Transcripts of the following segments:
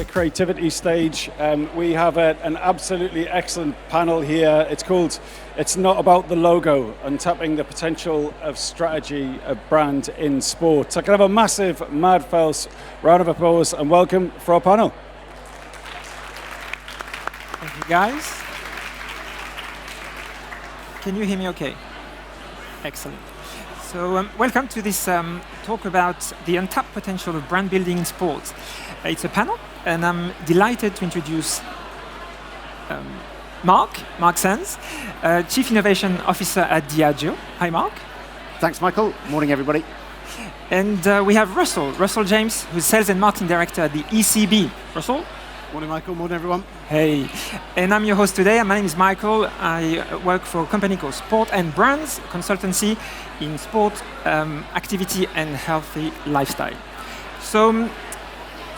creativity stage. We have an absolutely excellent panel here. It's called It's Not About the Logo, Untapping the Potential of Strategy of Brand in Sport. So I can have a massive Mad Fels round of applause and welcome for our panel. Thank you, guys. Can you hear me okay? Excellent. So welcome to this talk about the untapped potential of brand building in sports. It's a panel, and I'm delighted to introduce Mark Sands, Chief Innovation Officer at Diageo. Hi, Mark. Thanks, Michael. Morning, everybody. And we have Russell James, who's Sales and Marketing Director at the ECB. Russell. Morning, Michael. Morning, everyone. Hey, and I'm your host today. My name is Michael. I work for a company called Sport&Brands, consultancy in sport, activity, and healthy lifestyle. So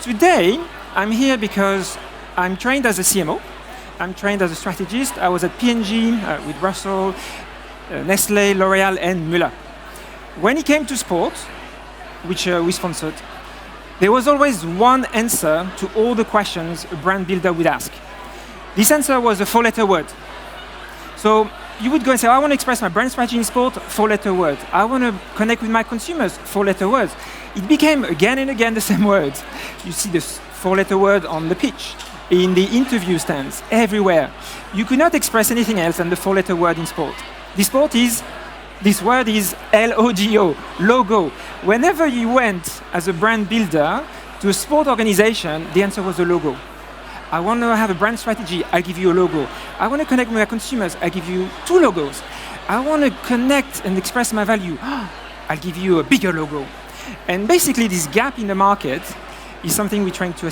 today, I'm here because I'm trained as a CMO. I'm trained as a strategist. I was at P&G with Russell, Nestle, L'Oreal, and Müller. When it came to sport, which we sponsored, there was always one answer to all the questions a brand builder would ask. This answer was a four-letter word. So you would go and say, I want to express my brand strategy in sport, four-letter word. I want to connect with my consumers, four-letter words. It became again and again the same words. You see this four-letter word on the pitch, in the interview stands, everywhere. You could not express anything else than the four-letter word in sport. This word is L-O-G-O, logo. Whenever you went as a brand builder to a sport organization, the answer was a logo. I want to have a brand strategy, I'll give you a logo. I want to connect with my consumers, I'll give you two logos. I want to connect and express my value, I'll give you a bigger logo. And basically this gap in the market is something we're trying to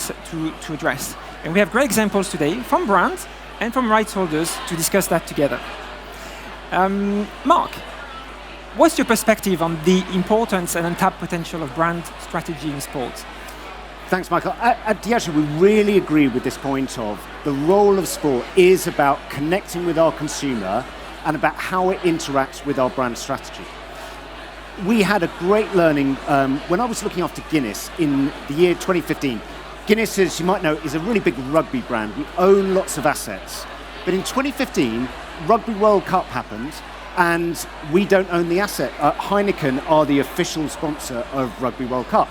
address. And we have great examples today from brands and from rights holders to discuss that together. Mark, what's your perspective on the importance and untapped potential of brand strategy in sports? Thanks, Michael. At Diageo, we really agree with this point of the role of sport is about connecting with our consumer and about how it interacts with our brand strategy. We had a great learning when I was looking after Guinness in the year 2015. Guinness, as you might know, is a really big rugby brand. We own lots of assets. But in 2015, Rugby World Cup happened, and we don't own the asset. Heineken are the official sponsor of Rugby World Cup.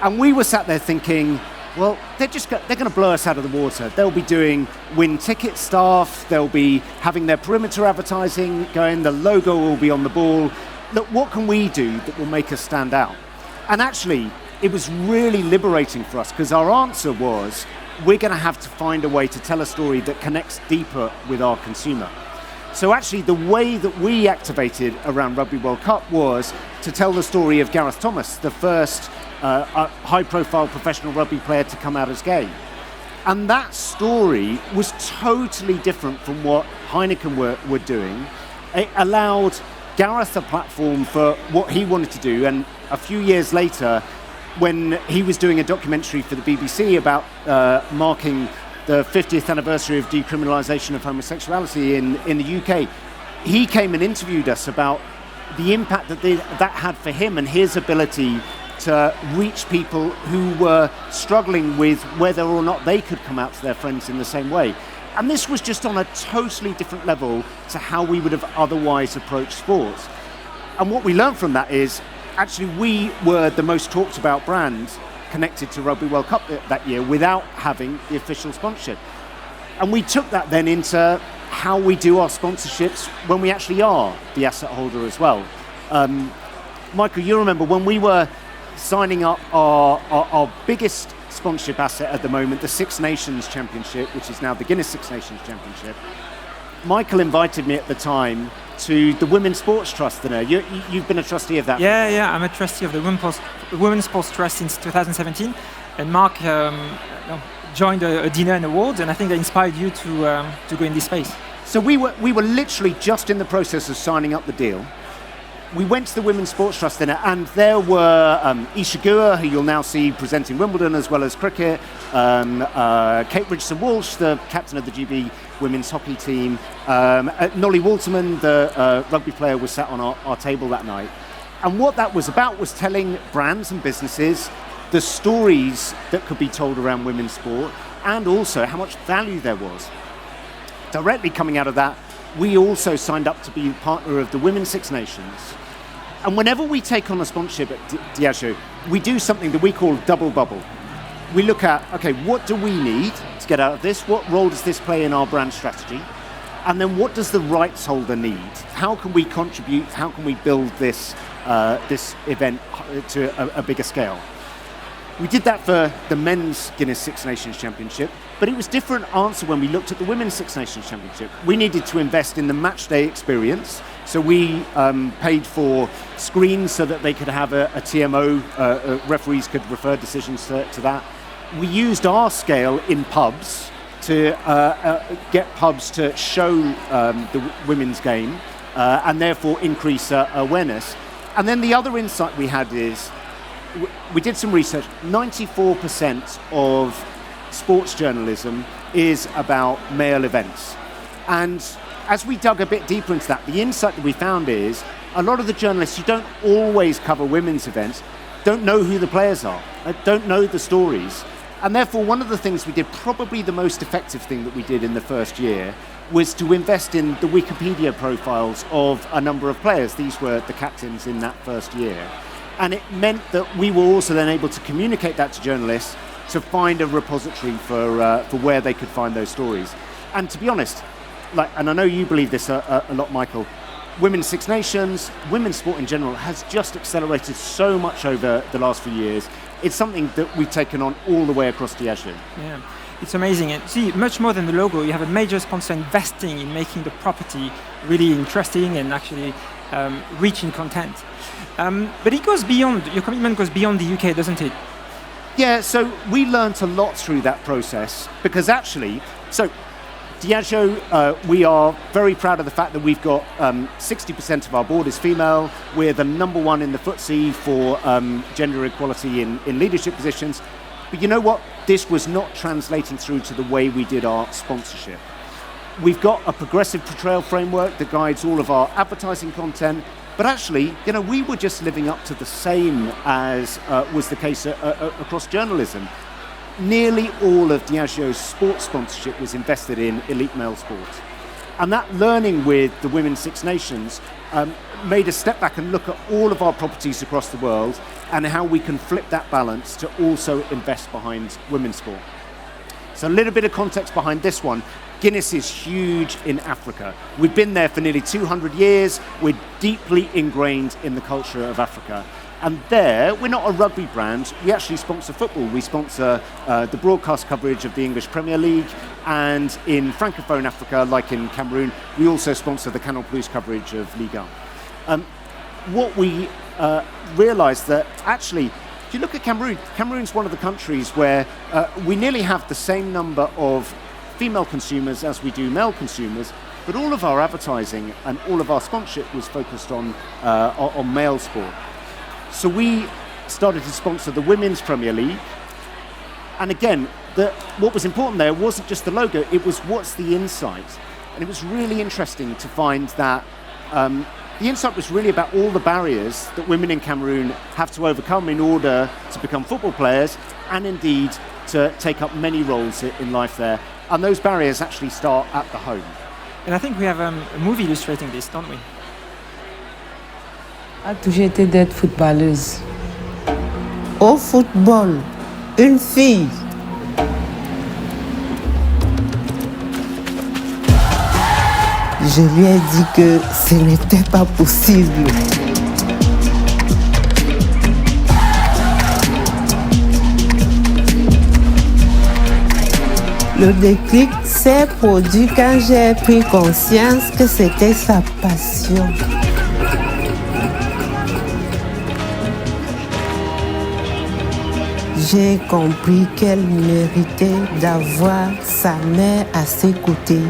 And we were sat there thinking, well, they're going to blow us out of the water. They'll be doing win ticket stuff, they'll be having their perimeter advertising going, the logo will be on the ball. Look, what can we do that will make us stand out? And actually, it was really liberating for us because our answer was, we're going to have to find a way to tell a story that connects deeper with our consumer. So actually, the way that we activated around Rugby World Cup was to tell the story of Gareth Thomas, the first high-profile professional rugby player to come out as gay. And that story was totally different from what Heineken were doing. It allowed Gareth a platform for what he wanted to do, and a few years later, when he was doing a documentary for the BBC about marking the 50th anniversary of decriminalisation of homosexuality in the UK, he came and interviewed us about the impact that had for him and his ability to reach people who were struggling with whether or not they could come out to their friends in the same way. And this was just on a totally different level to how we would have otherwise approached sports. And what we learned from that is, actually, we were the most talked about brand connected to Rugby World Cup that year without having the official sponsorship. And we took that then into how we do our sponsorships when we actually are the asset holder as well. Michael, you remember when we were signing up our biggest sponsorship asset at the moment, the Six Nations Championship, which is now the Guinness Six Nations Championship. Michael invited me at the time to the Women's Sports Trust dinner. You've been a trustee of that. Yeah, I'm a trustee of the Women's Sports Trust since 2017, and Mark joined a dinner and awards, and I think that inspired you to go in this space. So we were literally just in the process of signing up the deal. We went to the Women's Sports Trust dinner, and there were Ishigua, who you'll now see presenting Wimbledon as well as cricket, Kate Richardson-Walsh, the captain of the GB women's hockey team, Nolly Waterman, the rugby player, was sat on our table that night. And what that was about was telling brands and businesses the stories that could be told around women's sport, and also how much value there was. Directly coming out of that, we also signed up to be partner of the Women's Six Nations. And whenever we take on a sponsorship at Diageo, we do something that we call double bubble. We look at, okay, what do we need to get out of this? What role does this play in our brand strategy? And then what does the rights holder need? How can we contribute? How can we build this event to a bigger scale? We did that for the men's Guinness Six Nations Championship, but it was a different answer when we looked at the women's Six Nations Championship. We needed to invest in the match day experience, so we paid for screens so that they could have a TMO, referees could refer decisions to that. We used our scale in pubs to get pubs to show the women's game and therefore increase awareness. And then the other insight we had is, we did some research. 94% of sports journalism is about male events. And as we dug a bit deeper into that, the insight that we found is a lot of the journalists who don't always cover women's events don't know who the players are, don't know the stories. And therefore, one of the things we did, probably the most effective thing that we did in the first year, was to invest in the Wikipedia profiles of a number of players. These were the captains in that first year. And it meant that we were also then able to communicate that to journalists to find a repository for where they could find those stories. And to be honest, and I know you believe this a lot, Michael, Women's Six Nations, women's sport in general has just accelerated so much over the last few years. It's something that we've taken on all the way across Diageo. Yeah, it's amazing. And see, much more than the logo, you have a major sponsor investing in making the property really interesting and actually rich in content. But it goes beyond, your commitment goes beyond the UK, doesn't it? Yeah, so we learnt a lot through that process because actually, so Diageo, we are very proud of the fact that we've got 60% of our board is female. We're the number one in the FTSE for gender equality in leadership positions. But you know what? This was not translating through to the way we did our sponsorship. We've got a progressive portrayal framework that guides all of our advertising content. But actually, we were just living up to the same as was the case across journalism. Nearly all of Diageo's sports sponsorship was invested in elite male sport. And that learning with the Women's Six Nations made us step back and look at all of our properties across the world and how we can flip that balance to also invest behind women's sport. So a little bit of context behind this one. Guinness is huge in Africa. We've been there for nearly 200 years. We're deeply ingrained in the culture of Africa. And there, we're not a rugby brand, we actually sponsor football. We sponsor the broadcast coverage of the English Premier League, and in Francophone Africa, like in Cameroon, we also sponsor the Canal Plus coverage of Liga. What we realised that actually, if you look at Cameroon, Cameroon's one of the countries where we nearly have the same number of female consumers as we do male consumers, but all of our advertising and all of our sponsorship was focused on male sport. So we started to sponsor the Women's Premier League. And again, what was important there wasn't just the logo, it was what's the insight. And it was really interesting to find that the insight was really about all the barriers that women in Cameroon have to overcome in order to become football players and indeed to take up many roles in life there. And those barriers actually start at the home. And I think we have a movie illustrating this, don't we? A toujours été d'être footballeuse. Au football, une fille. Je lui ai dit que ce n'était pas possible. Le déclic s'est produit quand j'ai pris conscience que c'était sa passion. J'ai compris qu'elle méritait d'avoir sa mère à ses côtés.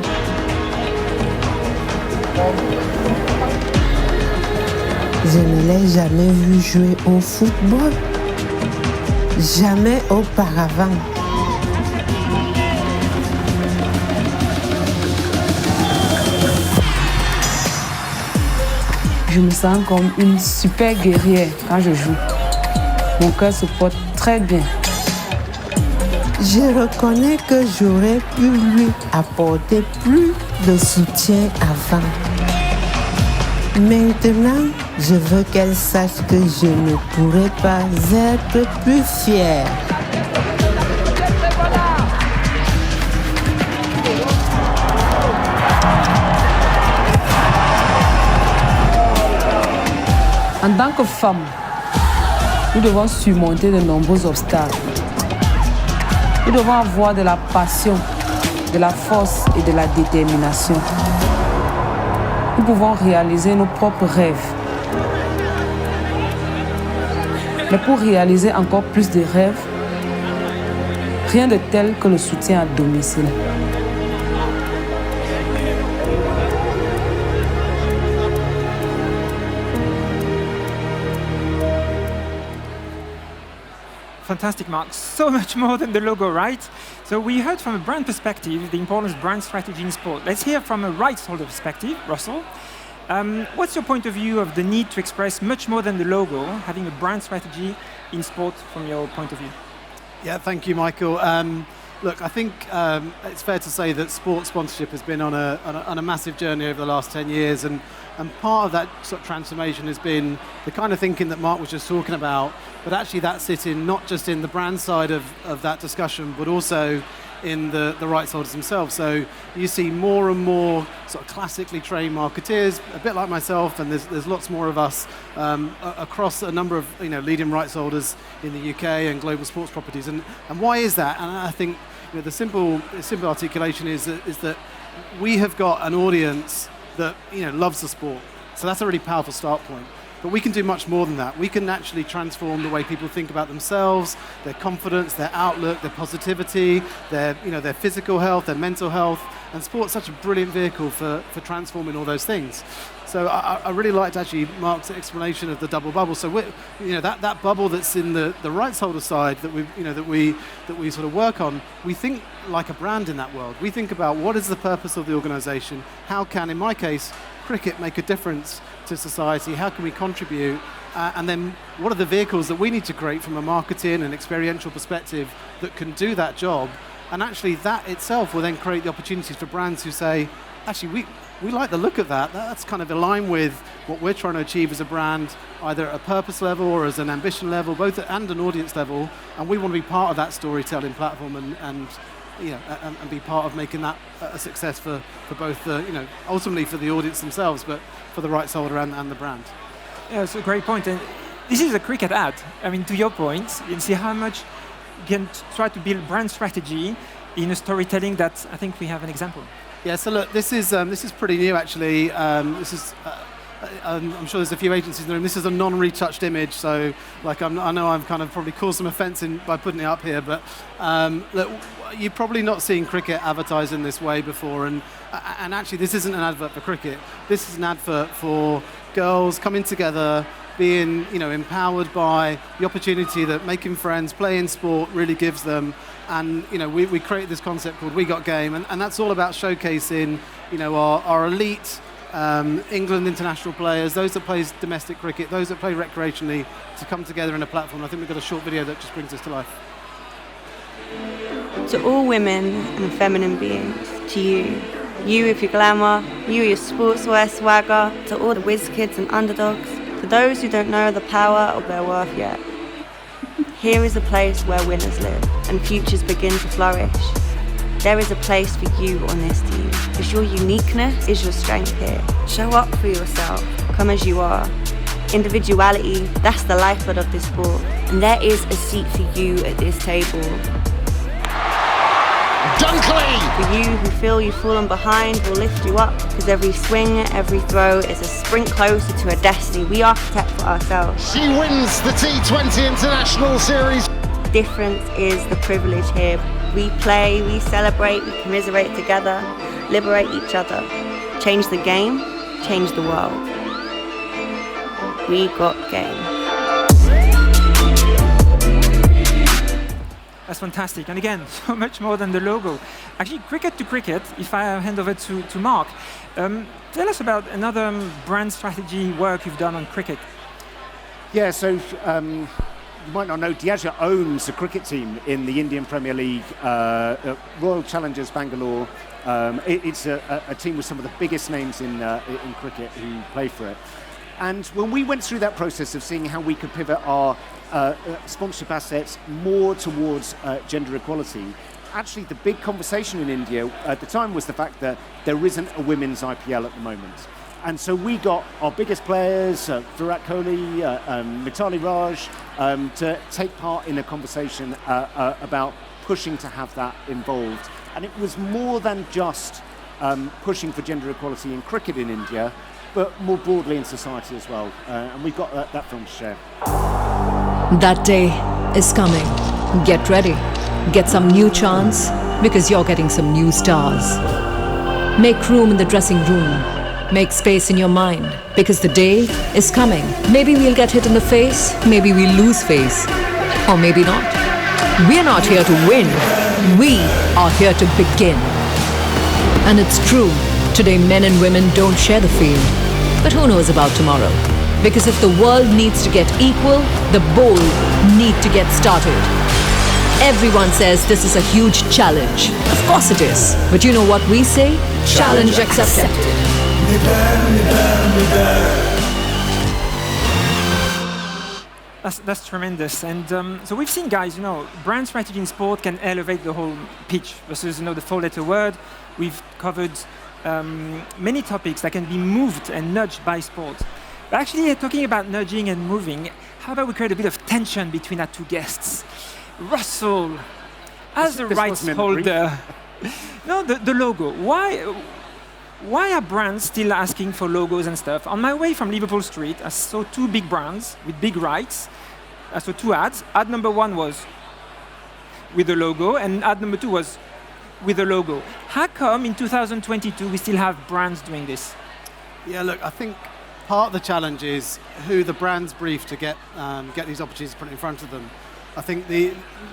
Je ne l'ai jamais vue jouer au football. Jamais auparavant. Je me sens comme une super guerrière quand je joue. Mon cœur se porte très bien. Je reconnais que j'aurais pu lui apporter plus de soutien avant. Maintenant, je veux qu'elle sache que je ne pourrais pas être plus fière. En tant que femme, nous devons surmonter de nombreux obstacles. Nous devons avoir de la passion, de la force et de la détermination. Nous pouvons réaliser nos propres rêves. Mais pour réaliser encore plus de rêves, rien de tel que le soutien à domicile. Fantastic, Mark. So much more than the logo, right? So we heard from a brand perspective the importance of brand strategy in sport. Let's hear from a rights holder perspective, Russell. What's your point of view of the need to express much more than the logo, having a brand strategy in sport from your point of view? Yeah, thank you, Michael. Look, I think it's fair to say that sports sponsorship has been on a massive journey over the last 10 years, and part of that sort of transformation has been the kind of thinking that Mark was just talking about, but actually that's sitting not just in the brand side of that discussion, but also in the rights holders themselves. So you see more and more sort of classically trained marketeers, a bit like myself, and there's lots more of us across a number of leading rights holders in the UK and global sports properties. And why is that? And I think the simple articulation is that we have got an audience that loves the sport. So that's a really powerful start point. But we can do much more than that. We can actually transform the way people think about themselves, their confidence, their outlook, their positivity, their physical health, their mental health. And sport's such a brilliant vehicle for transforming all those things. So I really liked actually Mark's explanation of the double bubble. So that bubble that's in the rights holder side that we sort of work on, we think like a brand in that world. We think about what is the purpose of the organisation, how can, in my case, cricket make a difference to society, how can we contribute, and then what are the vehicles that we need to create from a marketing and experiential perspective that can do that job. And actually that itself will then create the opportunities for brands who say, actually we like the look of that. That's kind of aligned with what we're trying to achieve as a brand, either at a purpose level or as an ambition level, both and an audience level. And we want to be part of that storytelling platform and be part of making that a success for both ultimately for the audience themselves, but for the rights holder and the brand. Yeah, it's a great point. And this is a cricket ad. I mean, to your point, you see how much you can try to build brand strategy in a storytelling that I think we have an example. Yeah, so look, this is pretty new actually. I'm sure there's a few agencies in the room. This is a non-retouched image, so I know I've kind of probably caused some offence by putting it up here, but look, you've probably not seen cricket advertised in this way before, and actually this isn't an advert for cricket. This is an advert for girls coming together, being empowered by the opportunity that making friends, playing sport really gives them. And we created this concept called We Got Game, and that's all about showcasing our elite England international players, those that play domestic cricket, those that play recreationally, to come together in a platform. I think we've got a short video that just brings this to life. To all women and feminine beings, to you with your glamour, you with your sportswear swagger, to all the whiz kids and underdogs, to those who don't know the power of their worth yet. Here is a place where winners live and futures begin to flourish. There is a place for you on this team, because your uniqueness is your strength here. Show up for yourself, come as you are. Individuality, that's the lifeblood of this sport, and there is a seat for you at this table. Dunkley! For you who feel you've fallen behind, we'll lift you up, because every swing, every throw is a sprint closer to a destiny we architect for ourselves. She wins the T20 International Series. Difference is the privilege here. We play, we celebrate, we commiserate together, liberate each other. Change the game, change the world. We got game. That's fantastic. And again, so much more than the logo. Actually, cricket to cricket, if I hand over to Mark, tell us about another brand strategy work you've done on cricket. Yeah, so you might not know, Diageo owns a cricket team in the Indian Premier League, Royal Challengers Bangalore. It's a team with some of the biggest names in cricket who play for it. And when we went through that process of seeing how we could pivot our sponsorship assets more towards gender equality, actually the big conversation in India at the time was the fact that there isn't a women's IPL at the moment. And so we got our biggest players, Virat Kohli, Mithali Raj, to take part in a conversation about pushing to have that involved. And it was more than just pushing for gender equality in cricket in India, but more broadly in society as well. And we've got that film to share. That day is coming. Get ready. Get some new chance, because you're getting some new stars. Make room in the dressing room. Make space in your mind, because the day is coming. Maybe we'll get hit in the face, maybe we'll lose face, or maybe not. We're not here to win, we are here to begin. And it's true, today men and women don't share the field. But who knows about tomorrow? Because if the world needs to get equal, the bold need to get started. Everyone says this is a huge challenge. Of course it is. But you know what we say? Challenge accepted. That's tremendous. And so we've seen, guys, brand strategy in sport can elevate the whole pitch versus, the four-letter word. We've covered many topics that can be moved and nudged by sport. But actually, talking about nudging and moving, how about we create a bit of tension between our two guests? Russell, as the rights holder, the logo. Why are brands still asking for logos and stuff? On my way from Liverpool Street, I saw two big brands with big rights. I saw two ads. Ad number one was with the logo, and ad number two was with the logo. How come in 2022 we still have brands doing this? Yeah, look, I think part of the challenge is who the brands brief to get these opportunities put in front of them. I think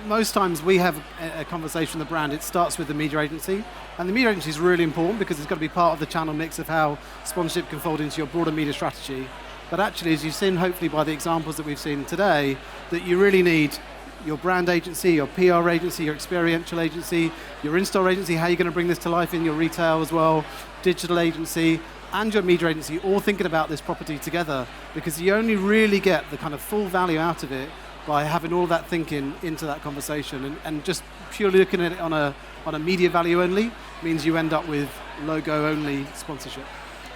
most times we have a conversation with the brand, it starts with the media agency. And the media agency is really important because it's got to be part of the channel mix of how sponsorship can fold into your broader media strategy. But actually, as you've seen, hopefully by the examples that we've seen today, that you really need your brand agency, your PR agency, your experiential agency, your in-store agency, how you're going to bring this to life in your retail as well, digital agency, and your media agency, all thinking about this property together, because you only really get the kind of full value out of it by having all that thinking into that conversation, and just purely looking at it on a media value only means you end up with logo only sponsorship.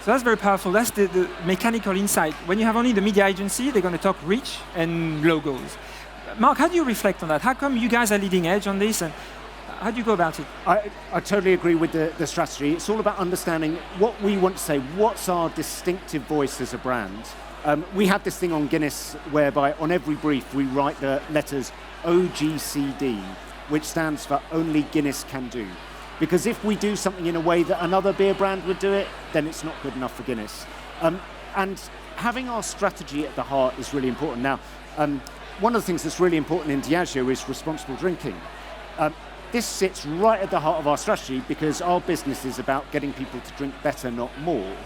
So that's very powerful. That's the mechanical insight. When you have only the media agency, they're going to talk reach and logos. Mark, how do you reflect on that? How come you guys are leading edge on this, and how do you go about it? I totally agree with the strategy. It's all about understanding what we want to say, what's our distinctive voice as a brand. We have this thing on Guinness whereby on every brief we write the letters OGCD, which stands for Only Guinness Can Do. Because if we do something in a way that another beer brand would do it, then it's not good enough for Guinness. And having our strategy at the heart is really important. Now, one of the things that's really important in Diageo is responsible drinking. This sits right at the heart of our strategy because our business is about getting people to drink better, not more.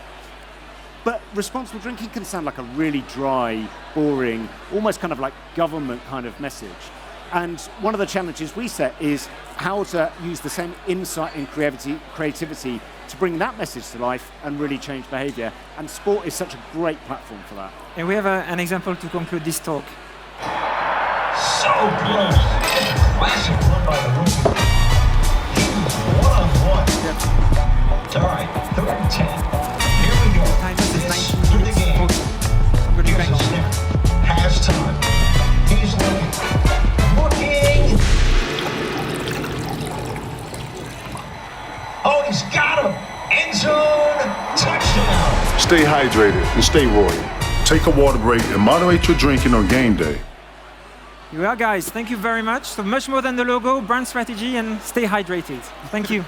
But responsible drinking can sound like a really dry, boring, almost kind of like government kind of message. And one of the challenges we set is how to use the same insight and creativity to bring that message to life and really change behavior. And sport is such a great platform for that. And we have an example to conclude this talk. So close. Classic run by the rookie. One-on-one. All right, 3rd and 10. Here we go. Time is 19 minutes. Here's a snap. Pass time. He's looking. Oh, he's got him. End zone. Touchdown. Stay hydrated and stay royal. Take a water break and moderate your drinking on game day. Here we are, guys. Thank you very much. So much more than the logo, brand strategy, and stay hydrated. Thank you.